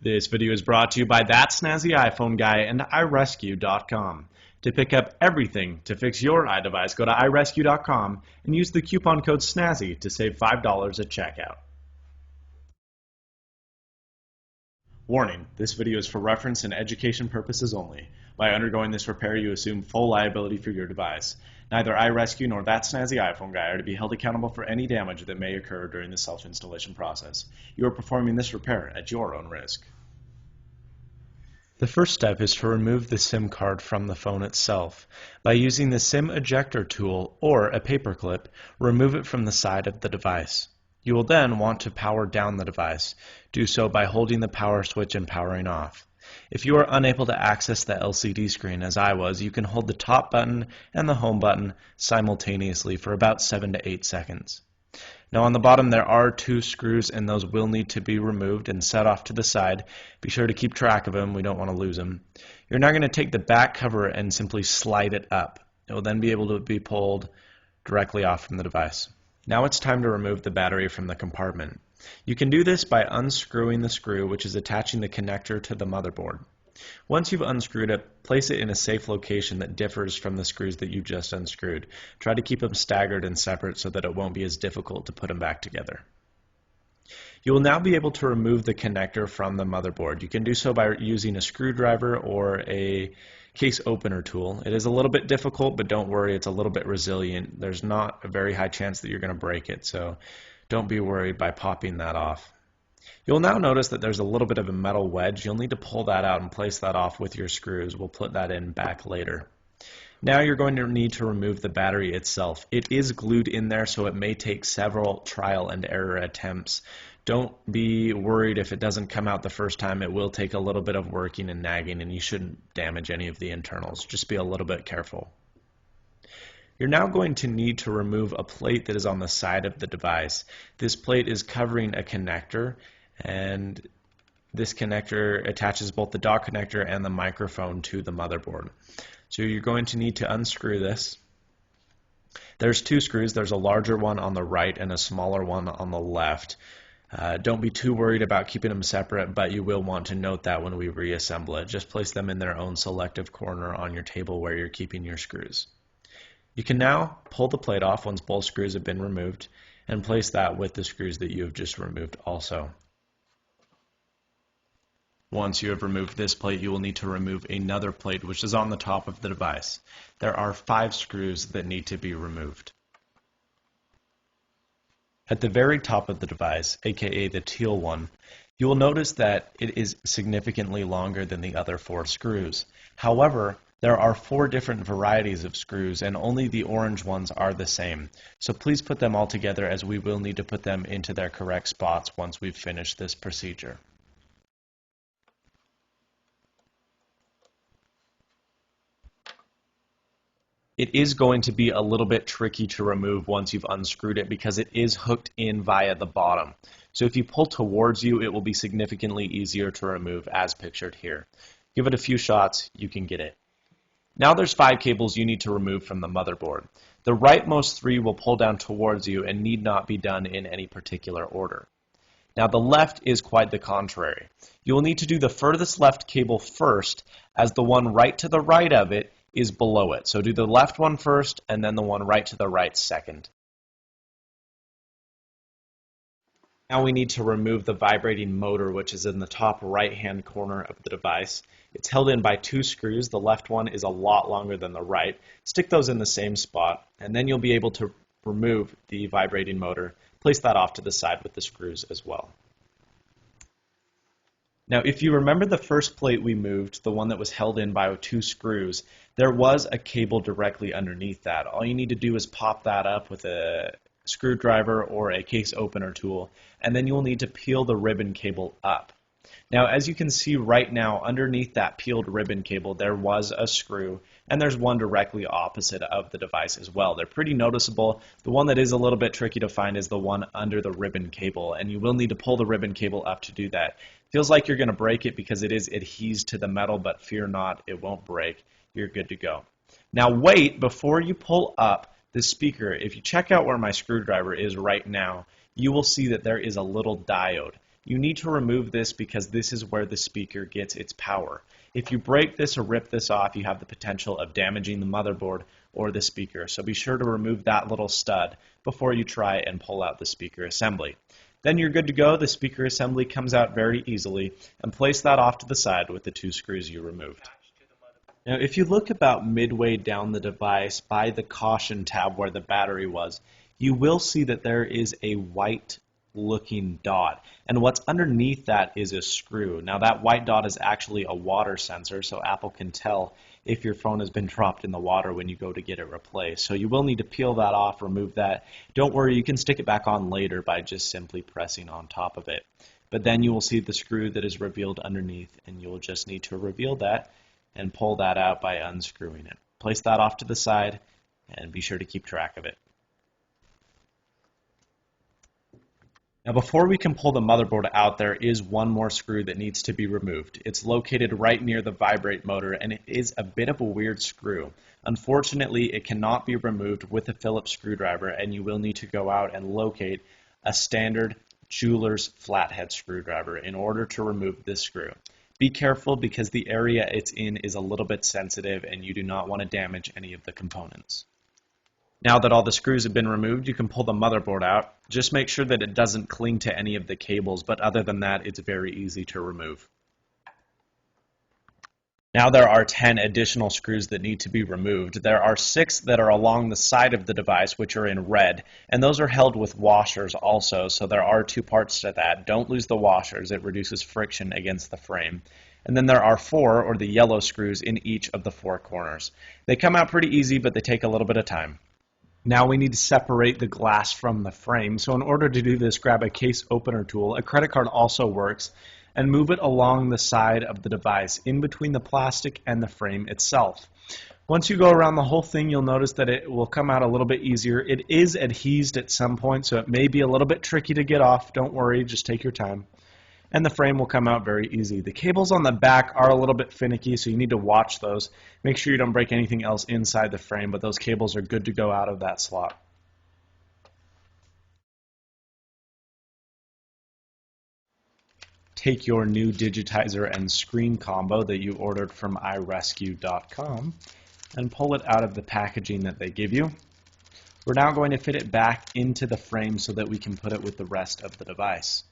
This video is brought to you by That Snazzy iPhone Guy and iRescue.com. To pick up everything to fix your iDevice, go to iRescue.com and use the coupon code SNAZZY to save $5 at checkout. Warning, this video is for reference and education purposes only. By undergoing this repair, you assume full liability for your device. Neither iRescue nor That Snazzy iPhone Guy are to be held accountable for any damage that may occur during the self-installation process. You are performing this repair at your own risk. The first step is to remove the SIM card from the phone itself. By using the SIM ejector tool or a paperclip, remove it from the side of the device. You will then want to power down the device. Do so by holding the power switch and powering off. If you are unable to access the LCD screen, as I was, you can hold the top button and the home button simultaneously for about 7 to 8 seconds. Now on the bottom there are 2 screws, and those will need to be removed and set off to the side. Be sure to keep track of them, we don't want to lose them. You're now going to take the back cover and simply slide it up. It will then be able to be pulled directly off from the device. Now it's time to remove the battery from the compartment. You can do this by unscrewing the screw, which is attaching the connector to the motherboard. Once you've unscrewed it, place it in a safe location that differs from the screws that you just unscrewed. Try to keep them staggered and separate so that it won't be as difficult to put them back together. You will now be able to remove the connector from the motherboard. You can do so by using a screwdriver or a case opener tool. It is a little bit difficult, but don't worry, it's a little bit resilient. There's not a very high chance that you're going to break it, so don't be worried by popping that off. You'll now notice that there's a little bit of a metal wedge. You'll need to pull that out and place that off with your screws. We'll put that in back later. Now you're going to need to remove the battery itself. It is glued in there, so it may take several trial and error attempts. Don't be worried if it doesn't come out the first time. It will take a little bit of working and nagging, and you shouldn't damage any of the internals. Just be a little bit careful. You're now going to need to remove a plate that is on the side of the device. This plate is covering a connector, and this connector attaches both the dock connector and the microphone to the motherboard. So you're going to need to unscrew this. There's 2 screws. There's a larger one on the right and a smaller one on the left. Don't be too worried about keeping them separate, but you will want to note that when we reassemble it. Just place them in their own selective corner on your table where you're keeping your screws. You can now pull the plate off once both screws have been removed and place that with the screws that you have just removed also. Once you have removed this plate, you will need to remove another plate which is on the top of the device. There are 5 screws that need to be removed. At the very top of the device, aka the teal one, you will notice that it is significantly longer than the other 4 screws. However, there are 4 different varieties of screws, and only the orange ones are the same. So please put them all together, as we will need to put them into their correct spots once we've finished this procedure. It is going to be a little bit tricky to remove once you've unscrewed it because it is hooked in via the bottom. So if you pull towards you, it will be significantly easier to remove as pictured here. Give it a few shots, you can get it. Now there's 5 cables you need to remove from the motherboard. The rightmost 3 will pull down towards you and need not be done in any particular order. Now the left is quite the contrary. You will need to do the furthest left cable first, as the one right to the right of it is below it. So do the left one first and then the one right to the right second. Now we need to remove the vibrating motor, which is in the top right hand corner of the device. It's held in by 2 screws. The left one is a lot longer than the right. Stick those in the same spot, and then you'll be able to remove the vibrating motor. Place that off to the side with the screws as well. Now if you remember the first plate we moved, the one that was held in by 2 screws, there was a cable directly underneath that. All you need to do is pop that up with a screwdriver or a case opener tool, and then you'll need to peel the ribbon cable up. Now as you can see right now, underneath that peeled ribbon cable there was a screw, and there's one directly opposite of the device as well. They're pretty noticeable. The one that is a little bit tricky to find is the one under the ribbon cable, and you will need to pull the ribbon cable up to do that. Feels like you're going to break it because it is adhesed to the metal, but fear not, it won't break. You're good to go. Now wait, before you pull up the speaker, if you check out where my screwdriver is right now, you will see that there is a little diode. You need to remove this because this is where the speaker gets its power. If you break this or rip this off, you have the potential of damaging the motherboard or the speaker. So be sure to remove that little stud before you try and pull out the speaker assembly. Then you're good to go. The speaker assembly comes out very easily, and place that off to the side with the 2 screws you removed. Now, if you look about midway down the device by the caution tab where the battery was, you will see that there is a white looking dot, and what's underneath that is a screw. Now that white dot is actually a water sensor, so Apple can tell if your phone has been dropped in the water when you go to get it replaced. So you will need to peel that off, remove that. Don't worry, you can stick it back on later by just simply pressing on top of it. But then you will see the screw that is revealed underneath, and you'll just need to reveal that and pull that out by unscrewing it. Place that off to the side and be sure to keep track of it. Now before we can pull the motherboard out, there is one more screw that needs to be removed. It's located right near the vibrate motor, and it is a bit of a weird screw. Unfortunately, it cannot be removed with a Phillips screwdriver, and you will need to go out and locate a standard jeweler's flathead screwdriver in order to remove this screw. Be careful because the area it's in is a little bit sensitive and you do not want to damage any of the components. Now that all the screws have been removed, you can pull the motherboard out. Just make sure that it doesn't cling to any of the cables, but other than that, it's very easy to remove. Now there are 10 additional screws that need to be removed. There are 6 that are along the side of the device, which are in red, and those are held with washers also, so there are 2 parts to that. Don't lose the washers, it reduces friction against the frame. And then there are 4, or the yellow screws, in each of the 4 corners. They come out pretty easy, but they take a little bit of time. Now we need to separate the glass from the frame, so in order to do this, grab a case opener tool. A credit card also works, and move it along the side of the device, in between the plastic and the frame itself. Once you go around the whole thing, you'll notice that it will come out a little bit easier. It is adhesed at some point, so it may be a little bit tricky to get off. Don't worry, just take your time. And the frame will come out very easy. The cables on the back are a little bit finicky, so you need to watch those. Make sure you don't break anything else inside the frame, but those cables are good to go out of that slot. Take your new digitizer and screen combo that you ordered from iRescue.com and pull it out of the packaging that they give you. We're now going to fit it back into the frame so that we can put it with the rest of the device.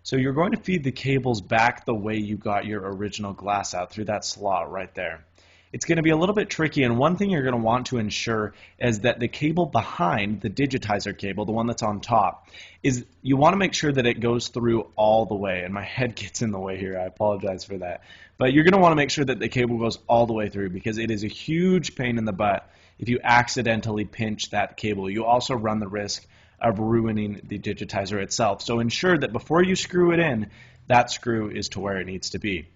So you're going to feed the cables back the way you got your original glass out, through that slot right there. It's going to be a little bit tricky, and one thing you're going to want to ensure is that the cable behind, the digitizer cable, the one that's on top, is you want to make sure that it goes through all the way, and my head gets in the way here, I apologize for that. But you're going to want to make sure that the cable goes all the way through, because it is a huge pain in the butt if you accidentally pinch that cable. You also run the risk of ruining the digitizer itself. So ensure that before you screw it in, that screw is to where it needs to be.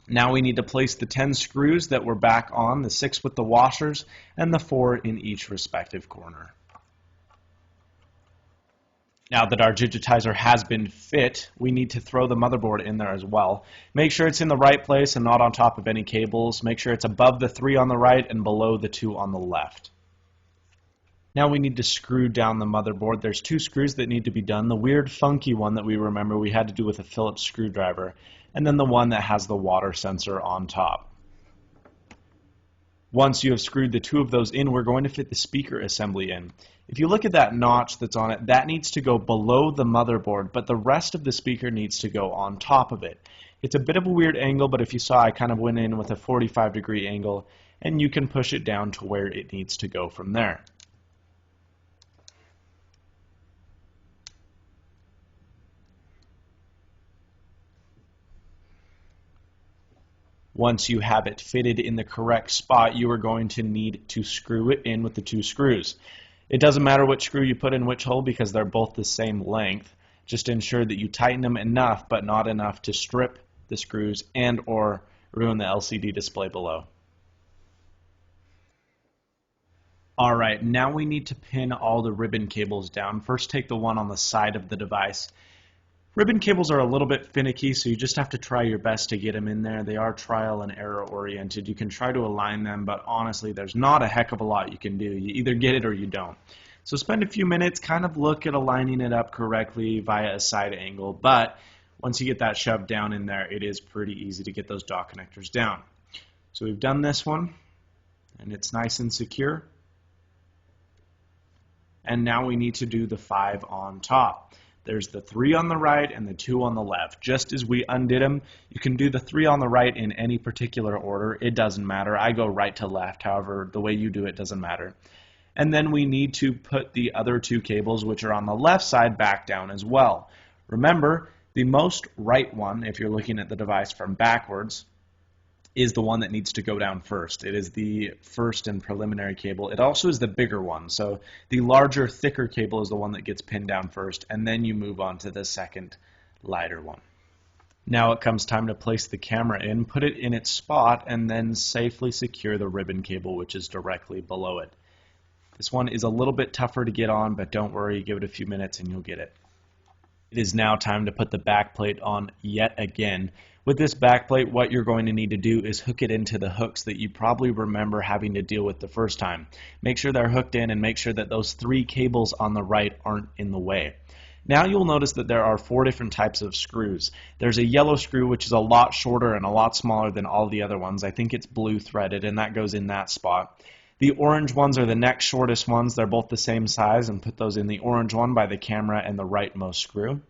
Now we need to place the 10 screws that were back on, the 6 with the washers, and the 4 in each respective corner. Now that our digitizer has been fit, we need to throw the motherboard in there as well. Make sure it's in the right place and not on top of any cables. Make sure it's above the 3 on the right and below the 2 on the left. Now we need to screw down the motherboard. There's 2 screws that need to be done. The weird funky one that we remember we had to do with a Phillips screwdriver, and then the one that has the water sensor on top. Once you have screwed the 2 of those in, we're going to fit the speaker assembly in. If you look at that notch that's on it, that needs to go below the motherboard, but the rest of the speaker needs to go on top of it. It's a bit of a weird angle, but if you saw, I kind of went in with a 45-degree angle, and you can push it down to where it needs to go from there. Once you have it fitted in the correct spot, you are going to need to screw it in with the 2 screws. It doesn't matter which screw you put in which hole because they're both the same length. Just ensure that you tighten them enough, but not enough to strip the screws and or ruin the LCD display below. Alright, now we need to pin all the ribbon cables down. First, take the one on the side of the device. Ribbon cables are a little bit finicky, so you just have to try your best to get them in there. They are trial and error oriented. You can try to align them, but honestly, there's not a heck of a lot you can do. You either get it or you don't. So spend a few minutes, kind of look at aligning it up correctly via a side angle, but Once you get that shoved down in there, it is pretty easy to get those dock connectors down. So we've done this one, and it's nice and secure. And now we need to do the 5 on top. There's the 3 on the right and the 2 on the left. Just as we undid them, you can do the 3 on the right in any particular order. It doesn't matter. I go right to left. However, the way you do it doesn't matter. And then we need to put the other 2 cables, which are on the left side, back down as well. Remember, the most right one, if you're looking at the device from backwards, is the one that needs to go down first. It is the first and preliminary cable. It also is the bigger one. So the larger, thicker cable is the one that gets pinned down first, and then you move on to the second, lighter one. Now it comes time to place the camera in, put it in its spot, and then safely secure the ribbon cable, which is directly below it. This one is a little bit tougher to get on, but don't worry, give it a few minutes and you'll get it. It is now time to put the back plate on yet again. With this back plate, what you're going to need to do is hook it into the hooks that you probably remember having to deal with the first time. Make sure they're hooked in and make sure that those 3 cables on the right aren't in the way. Now you'll notice that there are 4 different types of screws. There's a yellow screw, which is a lot shorter and a lot smaller than all the other ones. I think it's blue threaded, and that goes in that spot. The orange ones are the next shortest ones. They're both the same size, and put those in the orange one by the camera and the rightmost screw.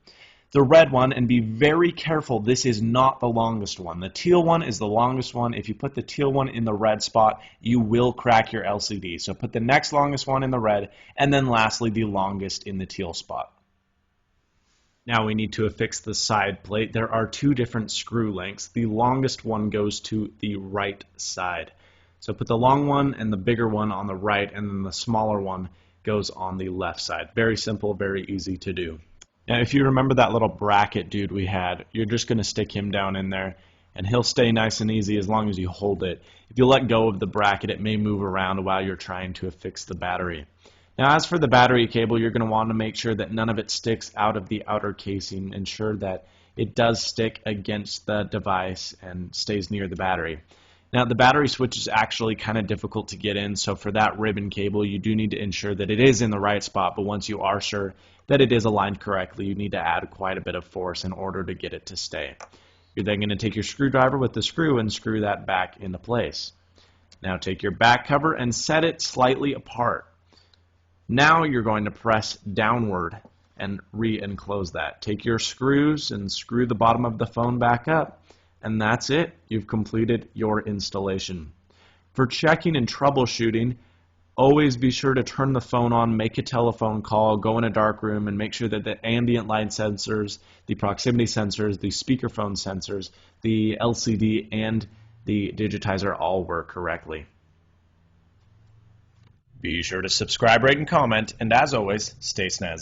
The red one, and be very careful, this is not the longest one. The teal one is the longest one. If you put the teal one in the red spot, you will crack your LCD. So put the next longest one in the red, and then lastly the longest in the teal spot. Now we need to affix the side plate. There are 2 different screw lengths. The longest one goes to the right side. So put the long one and the bigger one on the right, and then the smaller one goes on the left side. Very simple, very easy to do. Now if you remember that little bracket dude we had, you're just going to stick him down in there, and he'll stay nice and easy as long as you hold it. If you let go of the bracket, it may move around while you're trying to affix the battery. Now as for the battery cable, you're going to want to make sure that none of it sticks out of the outer casing. Ensure that it does stick against the device and stays near the battery. Now the battery switch is actually kind of difficult to get in, so for that ribbon cable you do need to ensure that it is in the right spot, but once you are sure that it is aligned correctly, you need to add quite a bit of force in order to get it to stay. You're then going to take your screwdriver with the screw and screw that back into place. Now take your back cover and set it slightly apart. Now you're going to press downward and re-enclose that. Take your screws and screw the bottom of the phone back up. And that's it. You've completed your installation. For checking and troubleshooting, always be sure to turn the phone on, make a telephone call, go in a dark room, and make sure that the ambient light sensors, the proximity sensors, the speakerphone sensors, the LCD, and the digitizer all work correctly. Be sure to subscribe, rate, and comment, and as always, stay snazzy.